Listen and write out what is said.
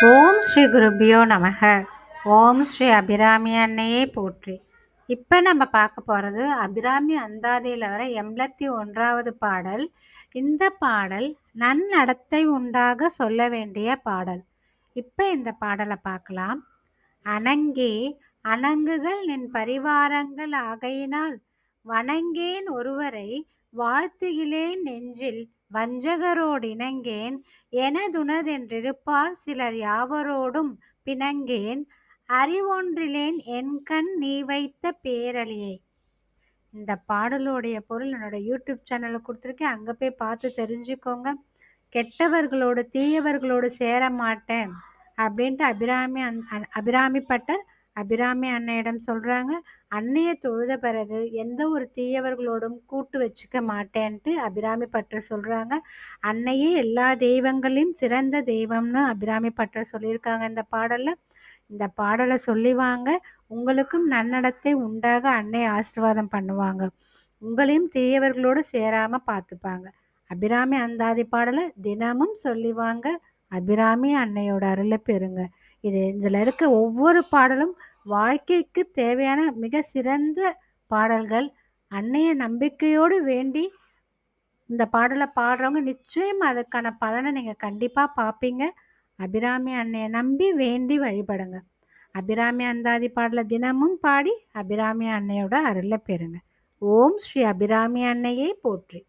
ஓம் ஸ்ரீ குருப்பியோ நமக. ஓம் ஸ்ரீ அபிராமி அன்னையே போற்றி. இப்போ நம்ம பார்க்க போகிறது அபிராமி அந்தாதியில் வர 81வது பாடல். இந்த பாடல் நன்னடத்தை உண்டாக சொல்ல வேண்டிய பாடல். இப்போ இந்த பாடலை பார்க்கலாம். அணங்கே அணங்குகள் நின் பரிவாரங்கள் ஆகையினால் வணங்கேன் ஒருவரை வாழ்த்துகிலேன் நெஞ்சில் வஞ்சகரோடு இணங்கேன் எனதுனதென்றிருப்பார் சிலர் யாவரோடும் பிணங்கேன் அறிவொன்றிலேன் என்கண் நீ வைத்த பேரழியை. இந்த பாடலுடைய பொருள் என்னோட யூடியூப் சேனலில் கொடுத்துருக்கேன், அங்கே போய் பார்த்து தெரிஞ்சுக்கோங்க. கெட்டவர்களோடு தீயவர்களோடு சேர மாட்டேன் அப்படின்ட்டு அபிராமி பட்டர் அபிராமி அன்னையிடம் சொல்கிறாங்க. அன்னையை தொழுத பிறகு எந்த ஒரு தீயவர்களோடும் கூட்டு வச்சுக்க மாட்டேன்ட்டு அபிராமி பட்டர் சொல்கிறாங்க. அன்னையே எல்லா தெய்வங்களையும் சிறந்த தெய்வம்னு அபிராமி பட்டர் சொல்லியிருக்காங்க இந்த பாடலில். இந்த பாடலை சொல்லி வாங்க, உங்களுக்கும் நன்னடத்தை உண்டாக அன்னை ஆசீர்வாதம் பண்ணுவாங்க. உங்களையும் தீயவர்களோடு சேராமல் பார்த்துப்பாங்க. அபிராமி அந்தாதி பாடலை தினமும் சொல்லி வாங்க, அபிராமி அன்னையோட அருளை பெறுங்க. இதில் இருக்க ஒவ்வொரு பாடலும் வாழ்க்கைக்கு தேவையான மிக சிறந்த பாடல்கள். அன்னையை நம்பிக்கையோடு வேண்டி இந்த பாடலை பாடுறவங்க நிச்சயம் அதுக்கான பலனை நீங்கள் கண்டிப்பாக பார்ப்பீங்க. அபிராமி அன்னையை நம்பி வேண்டி வழிபடுங்க. அபிராமி அந்தாதி பாடலை தினமும் பாடி அபிராமி அன்னையோட அருளை பெறுங்க. ஓம் ஸ்ரீ அபிராமி அன்னையே போற்றி.